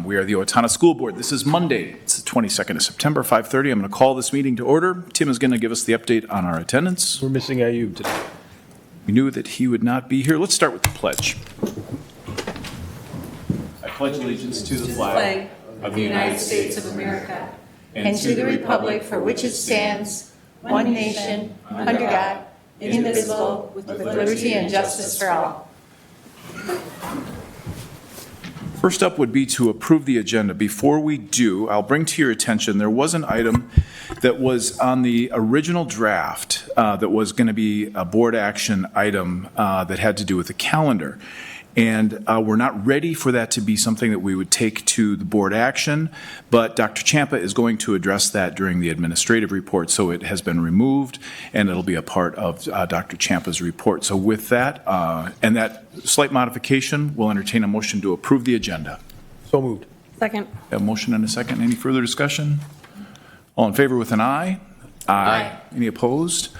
We are the Owatonna School Board. This is Monday. It's the 22nd of September, 5:30. I'm going to call this meeting to order. Tim is going to give us the update on our attendance. We're missing Ayub today. We knew that he would not be here. Let's start with the pledge. I pledge allegiance to the flag of the United States of America and to the republic for which it stands, one nation, under God, indivisible, with liberty and justice for all. First up would be to approve the agenda. Before we do, I'll bring to your attention, there was an item that was on the original draft that was going to be a board action item that had to do with the calendar. And we're not ready for that to be something that we would take to the board action, but Dr. Champa is going to address that during the administrative report, so it has been removed, and it'll be a part of Dr. Champa's report. So with that, and that slight modification, we'll entertain a motion to approve the agenda. So moved. Second. A motion and a second. Any further discussion? All in favor with an aye? Aye. Any opposed?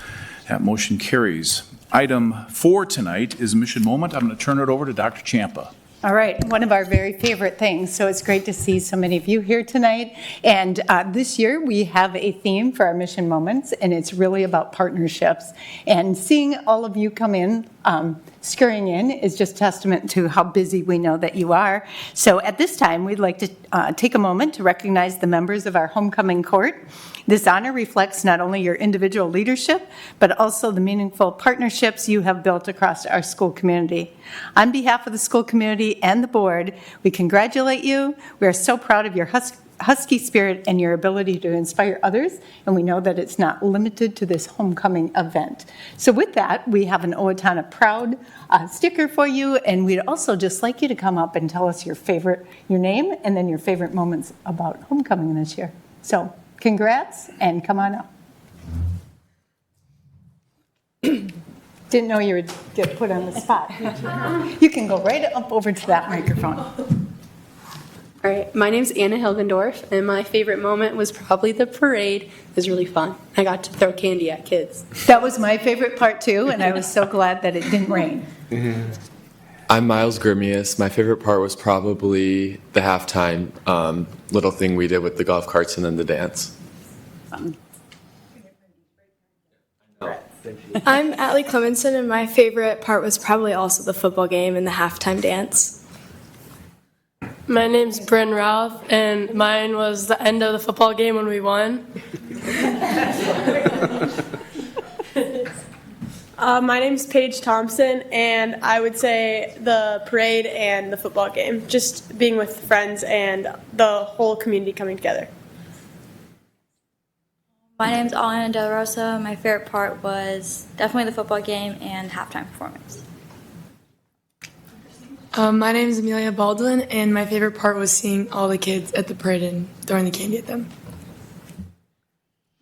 That motion carries. Item 4 tonight is Mission Moment. I'm going to turn it over to Dr. Champa. All right, one of our very favorite things. So it's great to see so many of you here tonight. And this year we have a theme for our Mission Moments, and it's really about partnerships. And seeing all of you come in, scurrying in, is just testament to how busy we know that you are. So at this time, we'd like to take a moment to recognize the members of our homecoming court. This honor reflects not only your individual leadership, but also the meaningful partnerships you have built across our school community. On behalf of the school community and the board, we congratulate you. We are so proud of your husky spirit and your ability to inspire others, and we know that it's not limited to this homecoming event. So with that, we have an Owatonna Proud sticker for you, and we'd also just like you to come up and tell us your name, and then your favorite moments about homecoming this year. So congrats, and come on up. Didn't know you would get put on the spot. You can go right up over to that microphone. All right, my name's Anna Hilgendorf, and my favorite moment was probably the parade. It was really fun. I got to throw candy at kids. That was my favorite part too, and I was so glad that it didn't rain. I'm Miles Grimius. My favorite part was probably the halftime little thing we did with the golf carts and then the dance. I'm Allie Clemenson, and my favorite part was probably also the football game and the halftime dance. My name's Bryn Ralph, and mine was the end of the football game when we won. My name's Paige Thompson, and I would say the parade and the football game, just being with friends and the whole community coming together. My name's Alana Del Rosa. My favorite part was definitely the football game and halftime performance. My name is Amelia Baldwin, and my favorite part was seeing all the kids at the parade and throwing the candy at them.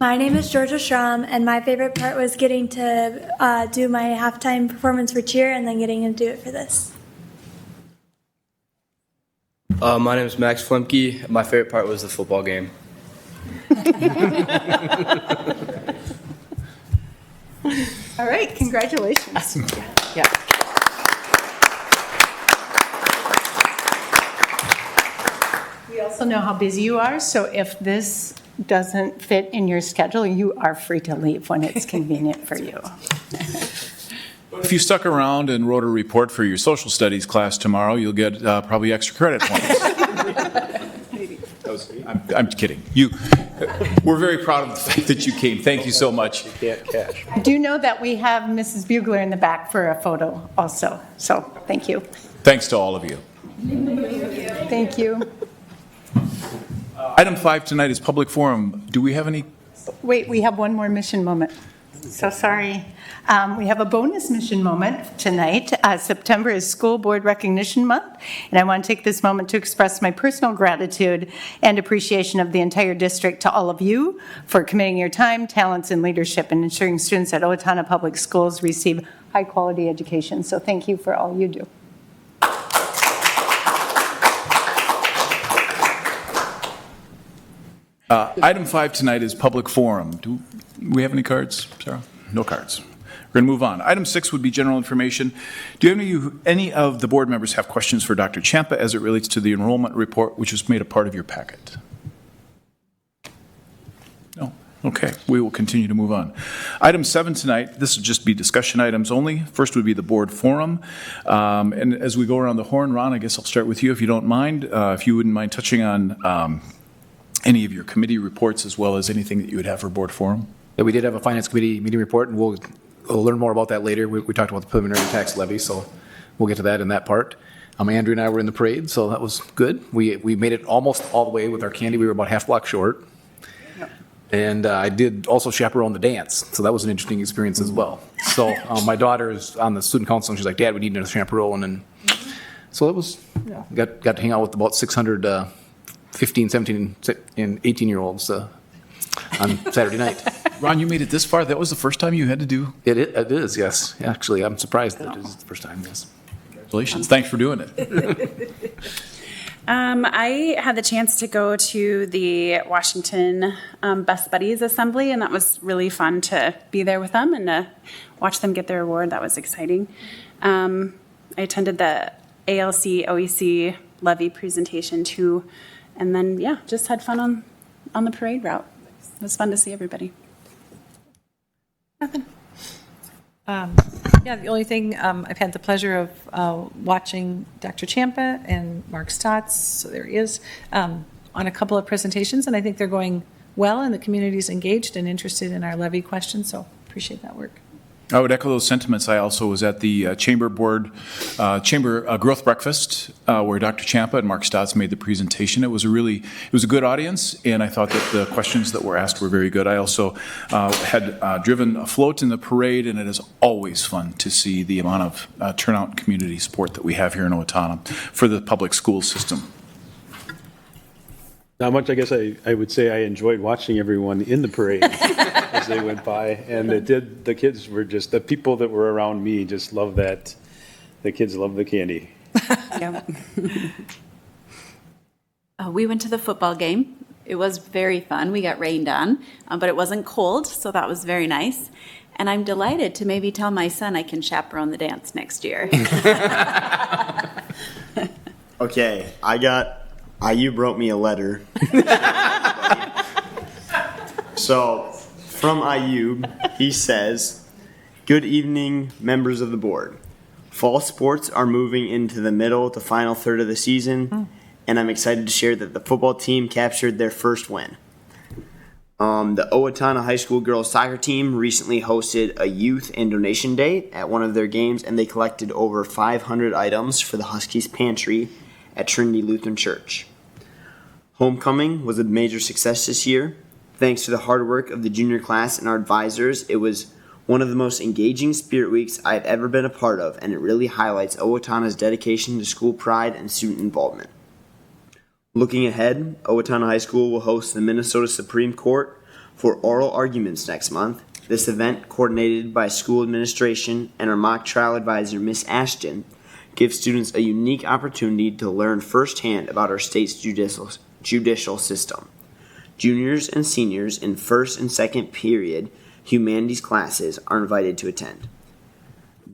My name is Georgia Schramm, and my favorite part was getting to do my halftime performance for cheer and then getting to do it for this. My name is Max Flemke. My favorite part was the football game. All right, congratulations. Yeah. We also know how busy you are, so if this doesn't fit in your schedule, you are free to leave when it's convenient for you. If you stuck around and wrote a report for your social studies class tomorrow, you'll get probably extra credit points. I'm kidding. We're very proud of the fact that you came. Thank you so much. You can't cash. I do know that we have Mrs. Bugler in the back for a photo also, so thank you. Thanks to all of you. Thank you. Item 5 tonight is public forum. Do we have any? Wait, we have one more mission moment. So sorry. We have a bonus mission moment tonight. September is School Board Recognition Month, and I want to take this moment to express my personal gratitude and appreciation of the entire district to all of you for committing your time, talents, and leadership in ensuring students at Owatonna Public Schools receive high-quality education. So thank you for all you do. Item 5 tonight is public forum. Do we have any cards, Sarah? No cards. We're going to move on. Item 6 would be general information. Do any of the board members have questions for Dr. Champa as it relates to the enrollment report, which was made a part of your packet? No? Okay, we will continue to move on. Item 7 tonight, this will just be discussion items only. First would be the board forum. And as we go around the horn, Ron, I guess I'll start with you if you don't mind. If you wouldn't mind touching on any of your committee reports as well as anything that you would have for board forum. Yeah, we did have a finance committee meeting report, and we'll learn more about that later. We talked about the preliminary tax levy, so we'll get to that in that part. Andrew and I were in the parade, so that was good. We made it almost all the way with our candy. We were about half block short. And I did also chaperone the dance, so that was an interesting experience as well. So my daughter is on the student council, and she's like, Dad, we need a chaperone. And so it was, got to hang out with about 600 15, 17, and 18-year-olds on Saturday night. Ron, you made it this far? That was the first time you had to do? It is, yes. Actually, I'm surprised that it is the first time, yes. Congratulations. Thanks for doing it. I had the chance to go to the Washington Best Buddies Assembly, and that was really fun to be there with them and to watch them get their award. That was exciting. I attended the ALC OEC levy presentation too, and then, just had fun on the parade route. It was fun to see everybody. Nothing. The only thing, I've had the pleasure of watching Dr. Champa and Mark Stotts, so there he is, on a couple of presentations, and I think they're going well, and the community's engaged and interested in our levy questions, so appreciate that work. I would echo those sentiments. I also was at the Chamber Growth Breakfast where Dr. Champa and Mark Stotts made the presentation. It was a good audience, and I thought that the questions that were asked were very good. I also had driven a float in the parade, and it is always fun to see the amount of turnout and community support that we have here in Owatonna for the public school system. Not much. I guess I would say I enjoyed watching everyone in the parade as they went by, and the kids were just, the people that were around me just love that. The kids love the candy. We went to the football game. It was very fun. We got rained on, but it wasn't cold, so that was very nice. And I'm delighted to maybe tell my son I can chaperone the dance next year. Okay, IU wrote me a letter. So, from IU, he says, "Good evening, members of the board. Fall sports are moving into the middle to final third of the season, and I'm excited to share that the football team captured their first win. The Owatonna High School girls soccer team recently hosted a youth and donation day at one of their games, and they collected over 500 items for the Huskies Pantry at Trinity Lutheran Church. Homecoming was a major success this year. Thanks to the hard work of the junior class and our advisors, it was one of the most engaging spirit weeks I've ever been a part of, and it really highlights Owatonna's dedication to school pride and student involvement. Looking ahead, Owatonna High School will host the Minnesota Supreme Court for oral arguments next month. This event, coordinated by school administration and our mock trial advisor, Miss Ashton, gives students a unique opportunity to learn firsthand about our state's judicial system. Juniors and seniors in first and second period humanities classes are invited to attend.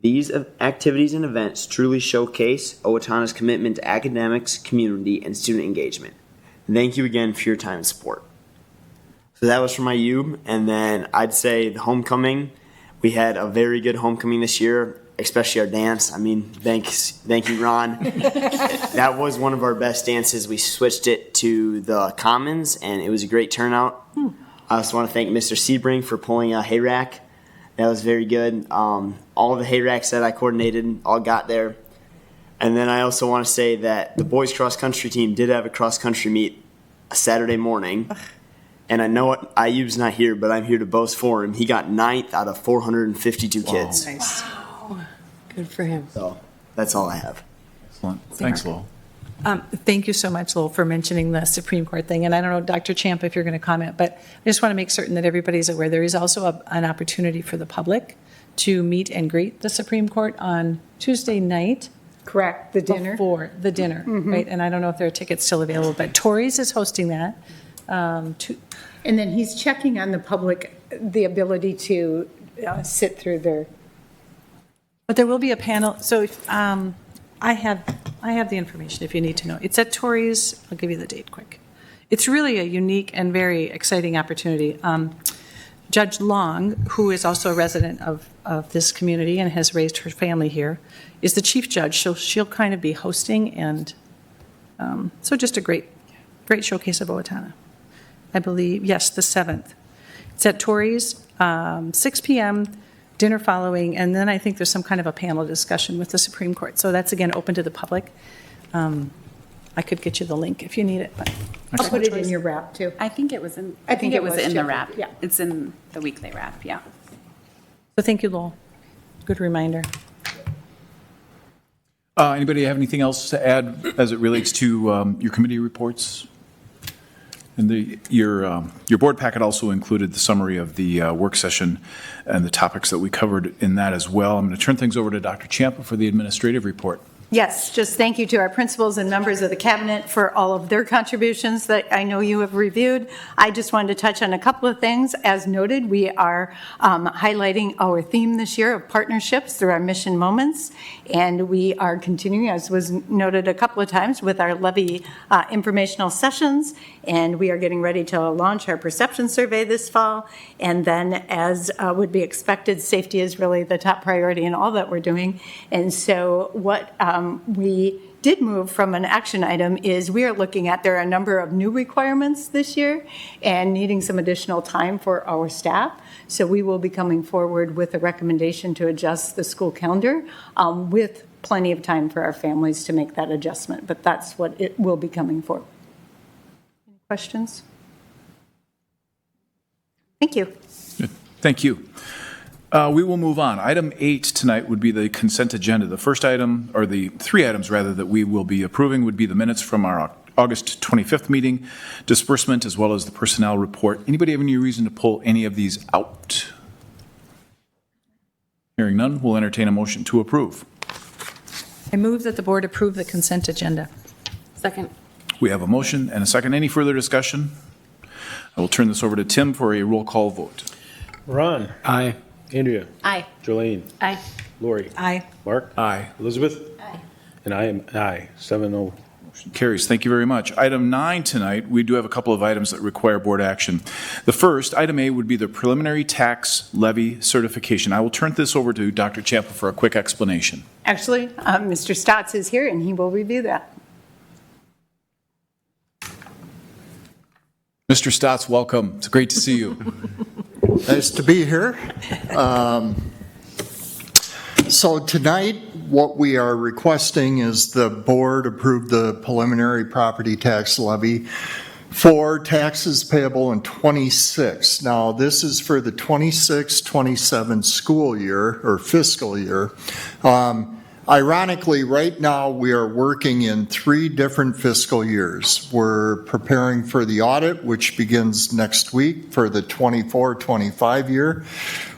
These activities and events truly showcase Owatonna's commitment to academics, community, and student engagement. Thank you again for your time and support." So that was from IU, and then I'd say the homecoming. We had a very good homecoming this year, especially our dance. I mean, thank you, Ron. That was one of our best dances. We switched it to the Commons, and it was a great turnout. I also want to thank Mr. Sebring for pulling a hay rack. That was very good. All of the hay racks that I coordinated all got there. And then I also want to say that the boys cross country team did have a cross country meet a Saturday morning. And I know IU's not here, but I'm here to boast for him. He got 9th out of 452 kids. Nice. Good for him. So that's all I have. Excellent. Thanks, Lowell. Thank you so much, Lowell, for mentioning the Supreme Court thing. And I don't know, Dr. Champ, if you're going to comment, but I just want to make certain that everybody's aware there is also an opportunity for the public to meet and greet the Supreme Court on Tuesday night. Correct, the dinner. Before the dinner, right? And I don't know if there are tickets still available, but Tori's is hosting that. And then he's checking on the public, the ability to sit through their But there will be a panel, so I have the information if you need to know. It's at Torrey's, I'll give you the date quick. It's really a unique and very exciting opportunity. Judge Long, who is also a resident of this community and has raised her family here, is the chief judge, so she'll kind of be hosting, and so just a great showcase of Owatonna. I believe, yes, the 7th. It's at Torrey's, 6 p.m., dinner following, and then I think there's some kind of a panel discussion with the Supreme Court. So that's, again, open to the public. I could get you the link if you need it, but I'll put it in your wrap, too. I think it was in. I think it was in the too. wrap. Yeah. It's in the weekly wrap. Yeah. So thank you, Lowell. Good reminder. Anybody have anything else to add as it relates to your committee reports? And your board packet also included the summary of the work session and the topics that we covered in that as well. I'm going to turn things over to Dr. Ciampa for the administrative report. Yes, just thank you to our principals and members of the cabinet for all of their contributions that I know you have reviewed. I just wanted to touch on a couple of things. As noted, we are highlighting our theme this year of partnerships through our mission moments, and we are continuing, as was noted a couple of times, with our levy informational sessions, and we are getting ready to launch our perception survey this fall. And then, as would be expected, safety is really the top priority in all that we're doing. And so what we did move from an action item is we are looking at, there are a number of new requirements this year and needing some additional time for our staff. So we will be coming forward with a recommendation to adjust the school calendar with plenty of time for our families to make that adjustment. But that's what it will be coming for. Any questions? Thank you. Good. Thank you. We will move on. Item 8 tonight would be the consent agenda. The first item, or the 3 items rather, that we will be approving would be the minutes from our August 25th meeting, disbursement, as well as the personnel report. Anybody have any reason to pull any of these out? Hearing none, we'll entertain a motion to approve. I move that the board approve the consent agenda. Second. We have a motion and a second. Any further discussion? I will turn this over to Tim for a roll call vote. Ron. Aye. Andrea. Aye. Jolene. Aye. Lori. Aye. Mark. Aye. Elizabeth. Aye. And I am aye. 7-0. Motion carries. Thank you very much. Item 9 tonight, we do have a couple of items that require board action. The first, item A, would be the preliminary tax levy certification. I will turn this over to Dr. Ciampa for a quick explanation. Actually, Mr. Stotts is here and he will review that. Mr. Stotts, welcome. It's great to see you. Nice to be here. So tonight, what we are requesting is the board approve the preliminary property tax levy for taxes payable in 26. Now, this is for the 26-27 school year or fiscal year. Ironically, right now we are working in 3 different fiscal years. We're preparing for the audit, which begins next week for the 24-25 year.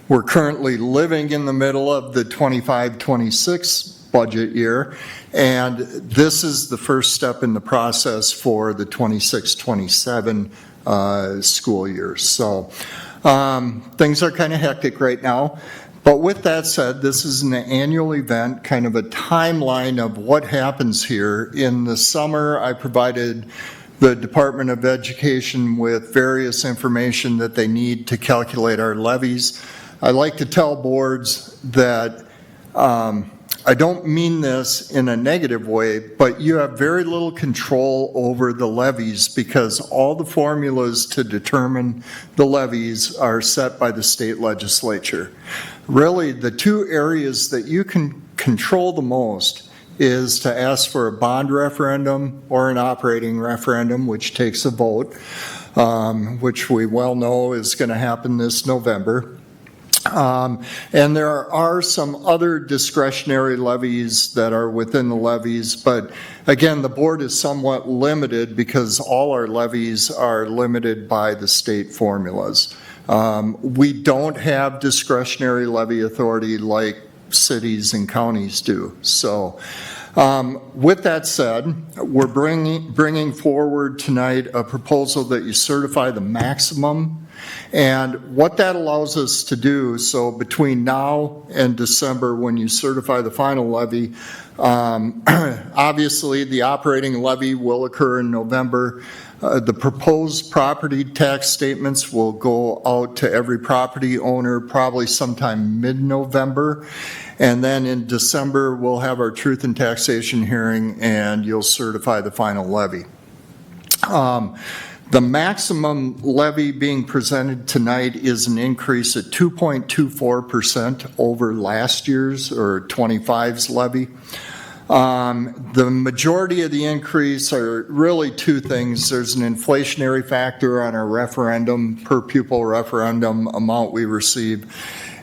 We're currently living in the middle of the 25-26 budget year, and this is the first step in the process for the 26-27 school year. So things are kind of hectic right now. But with that said, this is an annual event, kind of a timeline of what happens here. In the summer, I provided the Department of Education with various information that they need to calculate our levies. I like to tell boards that I don't mean this in a negative way, but you have very little control over the levies because all the formulas to determine the levies are set by the state legislature. Really, the 2 areas that you can control the most is to ask for a bond referendum or an operating referendum, which takes a vote, which we well know is going to happen this November. And there are some other discretionary levies that are within the levies, but again, the board is somewhat limited because all our levies are limited by the state formulas. We don't have discretionary levy authority like cities and counties do. So with that said, we're bringing forward tonight a proposal that you certify the maximum And what that allows us to do, so between now and December, when you certify the final levy, obviously the operating levy will occur in November. The proposed property tax statements will go out to every property owner probably sometime mid-November. And then in December, we'll have our truth and taxation hearing and you'll certify the final levy. The maximum levy being presented tonight is an increase at 2.24% over last year's or 25's levy. The majority of the increase are really two things. There's an inflationary factor on our referendum, per pupil referendum amount we receive.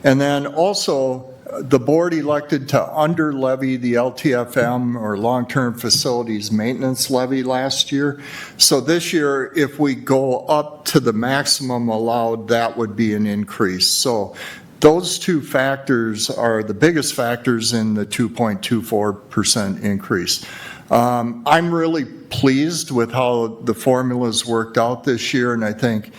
And then also, the board elected to under-levy the LTFM, or long-term facilities maintenance levy, last year. So this year, if we go up to the maximum allowed, that would be an increase. So those two factors are the biggest factors in the 2.24% increase. I'm really pleased with how the formulas worked out this year, and I think,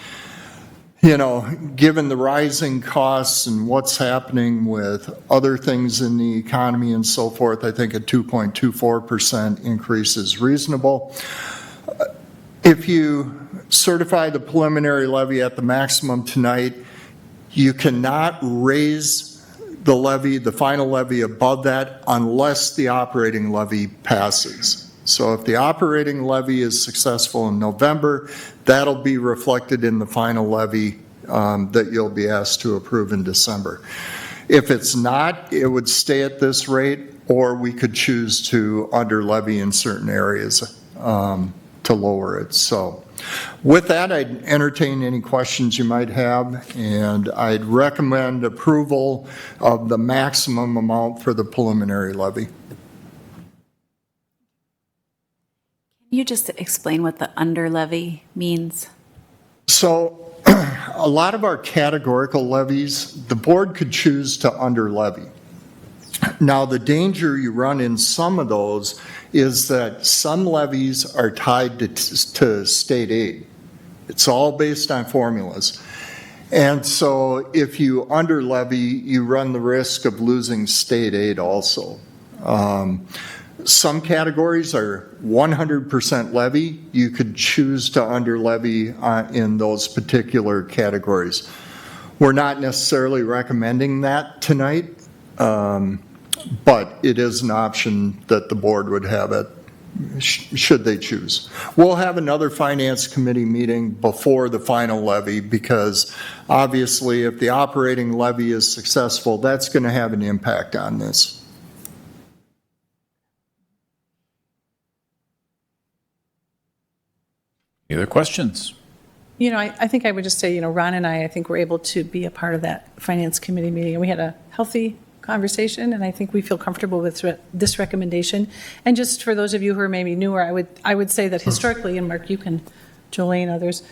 you know, given the rising costs and what's happening with other things in the economy and so forth, I think a 2.24% increase is reasonable. If you certify the preliminary levy at the maximum tonight, you cannot raise the levy, the final levy above that, unless the operating levy passes. So if the operating levy is successful in November, that'll be reflected in the final levy that you'll be asked to approve in December. If it's not, it would stay at this rate, or we could choose to under levy in certain areas to lower it. So with that, I'd entertain any questions you might have, and I'd recommend approval of the maximum amount for the preliminary levy. Can you just explain what the under levy means? So a lot of our categorical levies, the board could choose to under levy. Now, the danger you run in some of those is that some levies are tied to state aid. It's all based on formulas. And so if you under levy, you run the risk of losing state aid also. Some categories are 100% levy. You could choose to under levy in those particular categories. We're not necessarily recommending that tonight, but it is an option that the board would have it should they choose. We'll have another finance committee meeting before the final levy, because obviously if the operating levy is successful, that's going to have an impact on this. Any other questions? You know, I think I would just say, you know, Ron and I think were able to be a part of that finance committee meeting, and we had a healthy conversation, and I think we feel comfortable with this recommendation. And just for those of you who are maybe newer, I would say that historically, and Mark, you can, Jolene, others,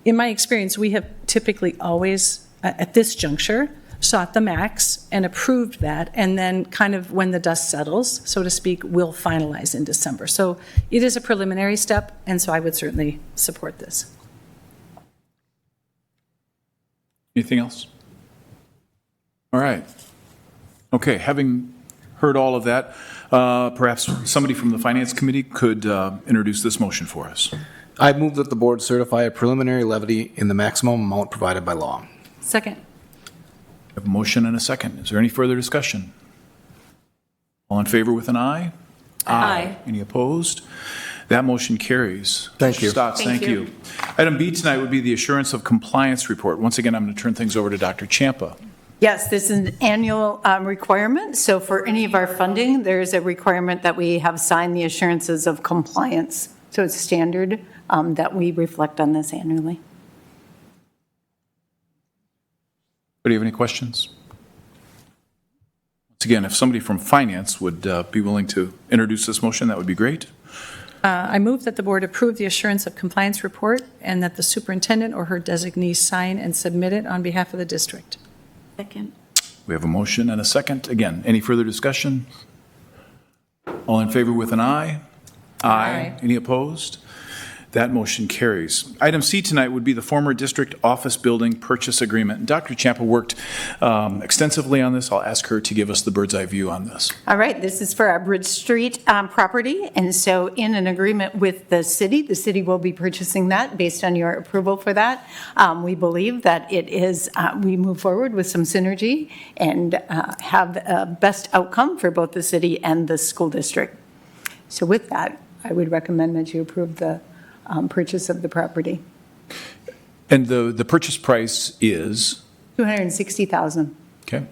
in my experience, we have typically always, at this juncture, sought the max and approved that, and then kind of when the dust settles, so to speak, we'll finalize in December. So it is a preliminary step, and so I would certainly support this. Anything else? All right. Okay, having heard all of that, perhaps somebody from the Finance Committee could introduce this motion for us. I move that the board certify a preliminary levy in the maximum amount provided by law. Second. We have a motion and a second. Is there any further discussion? All in favor with an aye? Aye. Any opposed? That motion carries. Thank you. Mr. Stotts, thank you. Item B tonight would be the assurance of compliance report. Once again, I'm going to turn things over to Dr. Champa. Yes, this is an annual requirement. So for any of our funding, there's a requirement that we have signed the assurances of compliance. So it's standard that we reflect on this annually. Do you have any questions? Once again, if somebody from finance would be willing to introduce this motion, that would be great. I move that the board approve the assurance of compliance report and that the superintendent or her designee sign and submit it on behalf of the district. Second. We have a motion and a second. Again, any further discussion? All in favor with an aye? Aye. Any opposed? That motion carries. Item C tonight would be the former district office building purchase agreement. Dr. Champa worked extensively on this. I'll ask her to give us the bird's eye view on this. All right, this is for our Bridge Street property, and so in an agreement with the city will be purchasing that based on your approval for that. We believe that it is, we move forward with some synergy and have the best outcome for both the city and the school district. So with that, I would recommend that you approve the purchase of the property. And the purchase price is? $260,000. Okay.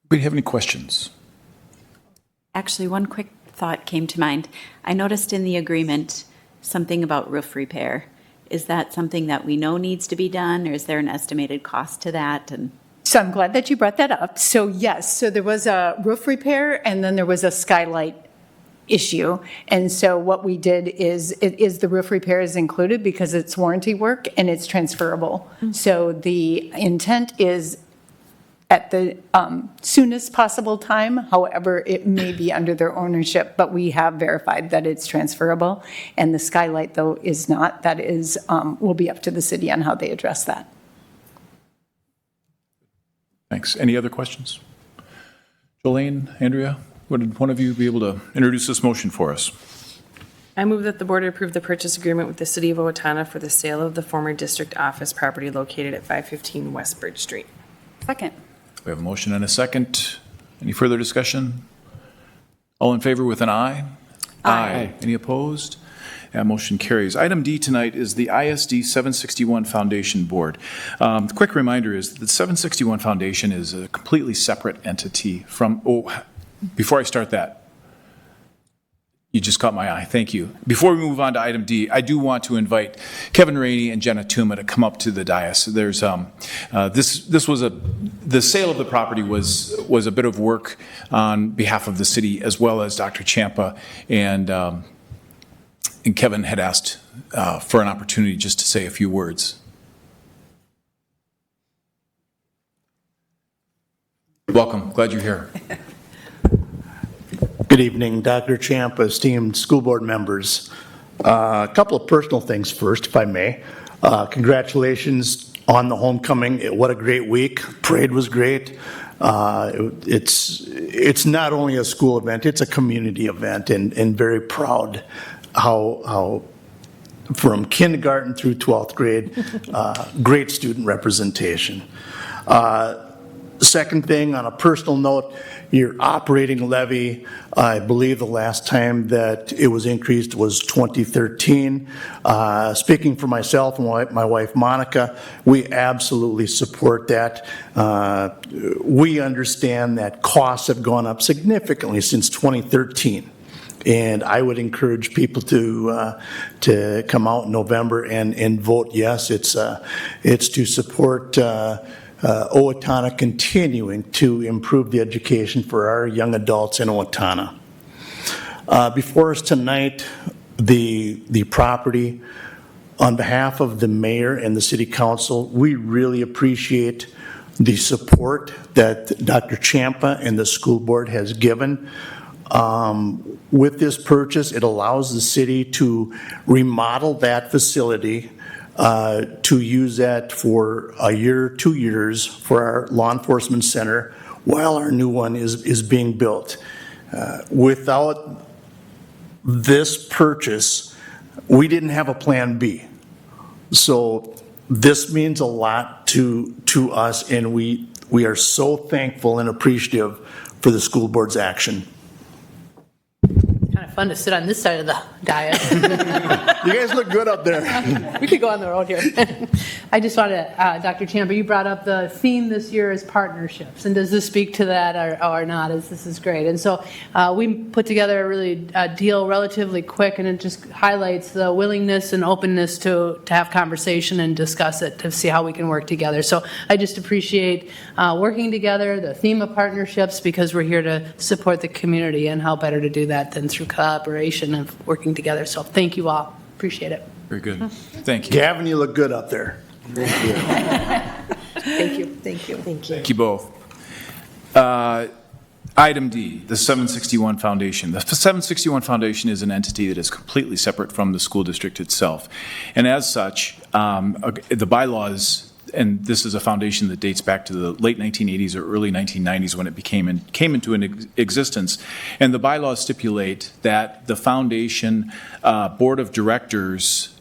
Do you have any questions? Actually, one quick thought came to mind. I noticed in the agreement something about roof repair. Is that something that we know needs to be done, or is there an estimated cost to that? And So I'm glad that you brought that up. So yes, so there was a roof repair and then there was a skylight issue. And so what we did is, the roof repair is included because it's warranty work and it's transferable. So the intent is at the soonest possible time. However, it may be under their ownership, but we have verified that it's transferable. And the skylight, though, is not. That is, will be up to the city on how they address that. Thanks. Any other questions? Jolene, Andrea, would one of you be able to introduce this motion for us? I move that the board approve the purchase agreement with the City of Owatonna for the sale of the former district office property located at 515 West Bridge Street. Second. We have a motion and a second. Any further discussion? All in favor with an aye? Aye. Any opposed? That motion carries. Item D tonight is the ISD 761 Foundation Board. The quick reminder is that the 761 Foundation is a completely separate entity from, before I start that, you just caught my eye. Thank you. Before we move on to item D, I do want to invite Kevin Rainey and Jenna Tuma to come up to the dais. There's this was the sale of the property was a bit of work on behalf of the city as well as Dr. Champa, and Kevin had asked for an opportunity just to say a few words. Welcome. Glad you're here. Good evening, Dr. Champa, esteemed school board members. A couple of personal things first, if I may. Congratulations on the homecoming. What a great week. Parade was great. It's not only a school event, it's a community event, and very proud how from kindergarten through 12th grade, great student representation. Second thing, on a personal note, your operating levy, I believe the last time that it was increased was 2013. Speaking for myself and my wife Monica, we absolutely support that. We understand that costs have gone up significantly since 2013. And I would encourage people to come out in November and vote yes. It's to support Owatonna continuing to improve the education for our young adults in Owatonna. Before us tonight, the property, on behalf of the mayor and the city council, we really appreciate the support that Dr. Champa and the school board has given. With this purchase, it allows the city to remodel that facility, to use that for a year, 2 years for our law enforcement center while our new one is being built. Without this purchase, we didn't have a plan B. So this means a lot to us, and we are so thankful and appreciative for the school board's action. Kind of fun to sit on this side of the dais. You guys look good up there. We could go on the road here. I just want to, Dr. Champa, you brought up the theme this year is partnerships, and does this speak to that or not? This is great. And so we put together a deal relatively quick, and it just highlights the willingness and openness to have conversation and discuss it to see how we can work together. So I just appreciate working together, the theme of partnerships, because we're here to support the community, and how better to do that than through collaboration and working together. So thank you all. Appreciate it. Very good. Thank you. Gavin, you look good up there. Thank you. Thank you. Thank you. Thank you both. Item D, the 761 Foundation. The 761 Foundation is an entity that is completely separate from the school district itself. And as such, the bylaws, and this is a foundation that dates back to the late 1980s or early 1990s when it came into existence. And the bylaws stipulate that the foundation board of directors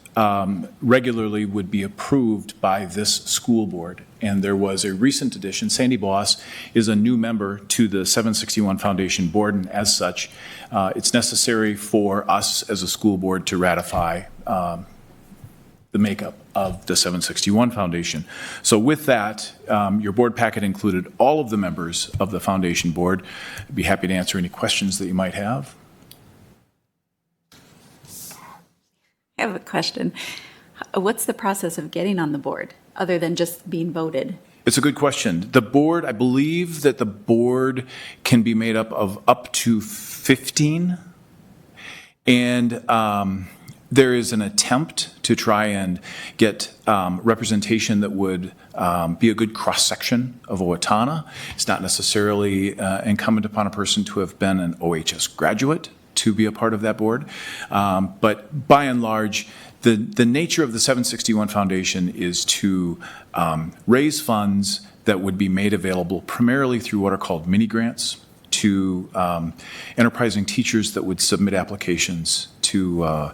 regularly would be approved by this school board. And there was a recent addition. Sandy Boss is a new member to the 761 Foundation board, and as such, it's necessary for us as a school board to ratify the makeup of the 761 Foundation. So with that, your board packet included all of the members of the foundation board. I'd be happy to answer any questions that you might have. I have a question. What's the process of getting on the board, other than just being voted? It's a good question. The board, I believe that the board can be made up of up to 15. And there is an attempt to try and get representation that would be a good cross-section of Owatonna. It's not necessarily incumbent upon a person to have been an OHS graduate to be a part of that board. But by and large, the nature of the 761 Foundation is to raise funds that would be made available primarily through what are called mini grants to enterprising teachers that would submit applications to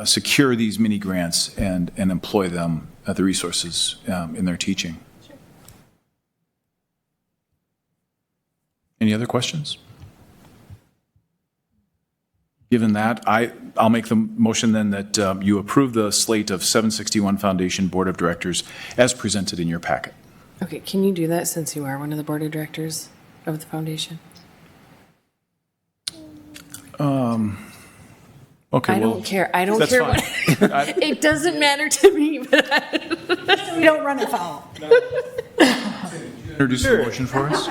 secure these mini grants and employ them, the resources in their teaching. Sure. Any other questions? Given that, I'll make the motion then that you approve the slate of 761 Foundation Board of Directors as presented in your packet. Okay, can you do that since you are one of the board of directors of the foundation? Okay, I well, don't care. I don't that's care fine. what. It doesn't matter to me, but We don't run afoul. Introduce the motion for us.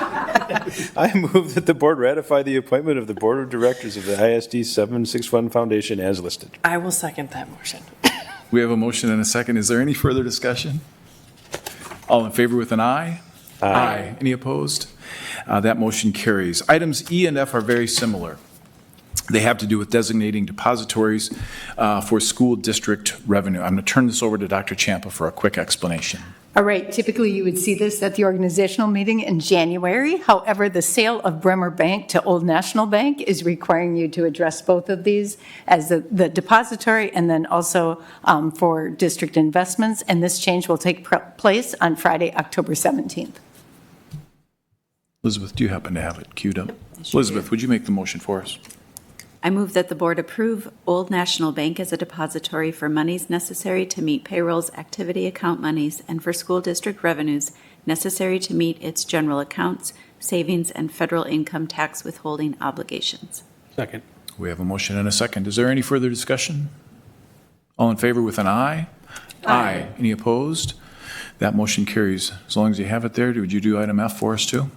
I move that the board ratify the appointment of the board of directors of the ISD 761 Foundation as listed. I will second that motion. We have a motion and a second. Is there any further discussion? All in favor with an aye? Aye. Any opposed? That motion carries. Items E and F are very similar. They have to do with designating depositories for school district revenue. I'm going to turn this over to Dr. Champa for a quick explanation. All right, typically you would see this at the organizational meeting in January. However, the sale of Bremer Bank to Old National Bank is requiring you to address both of these as the depository and then also for district investments. And this change will take place on Friday, October 17th. Elizabeth, do you happen to have it queued up? Elizabeth, would you make the motion for us? I move that the board approve Old National Bank as a depository for monies necessary to meet payrolls, activity account monies, and for school district revenues necessary to meet its general accounts, savings, and federal income tax withholding obligations. Second. We have a motion and a second. Is there any further discussion? All in favor with an aye? Aye. Any opposed? That motion carries. As long as you have it there, would you do item F for us too?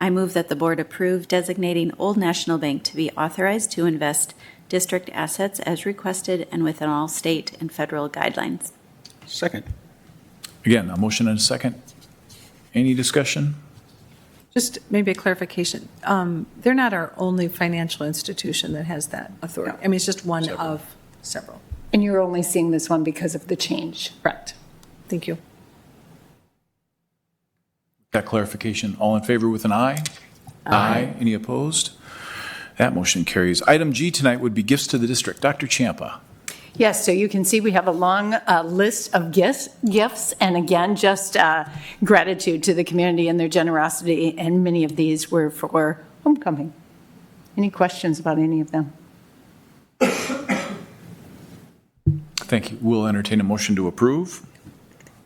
I move that the board approve designating Old National Bank to be authorized to invest district assets as requested and within all state and federal guidelines. Second. Again, a motion and a second. Any discussion? Just maybe a clarification. They're not our only financial institution that has that authority. I mean, it's just one of several. And you're only seeing this one because of the change. Correct. Thank you. That clarification. All in favor with an aye? Aye. Any opposed? That motion carries. Item G tonight would be gifts to the district. Dr. Champa. Yes, so you can see we have a long list of gifts, and again, just gratitude to the community and their generosity, and many of these were for homecoming. Any questions about any of them? Thank you. We'll entertain a motion to approve.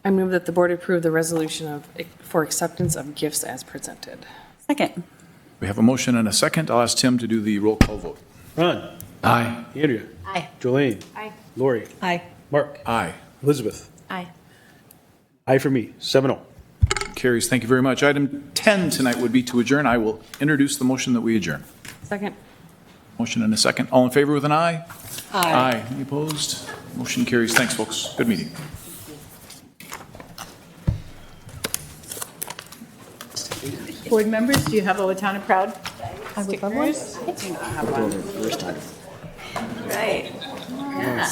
I move that the board approve the resolution for acceptance of gifts as presented. Second. We have a motion and a second. I'll ask Tim to do the roll call vote. Ron. Aye. Andrea. Aye. Jolene. Aye. Lori. Aye. Mark. Aye. Elizabeth. Aye. Aye for me. 7-0. Carries. Thank you very much. Item 10 tonight would be to adjourn. I will introduce the motion that we adjourn. Second. Motion and a second. All in favor with an aye? Aye. Any opposed? Motion carries. Thanks, folks. Good meeting. Board members, do you have Owatonna Proud stickers? I do not have one. First time. Right. Yeah.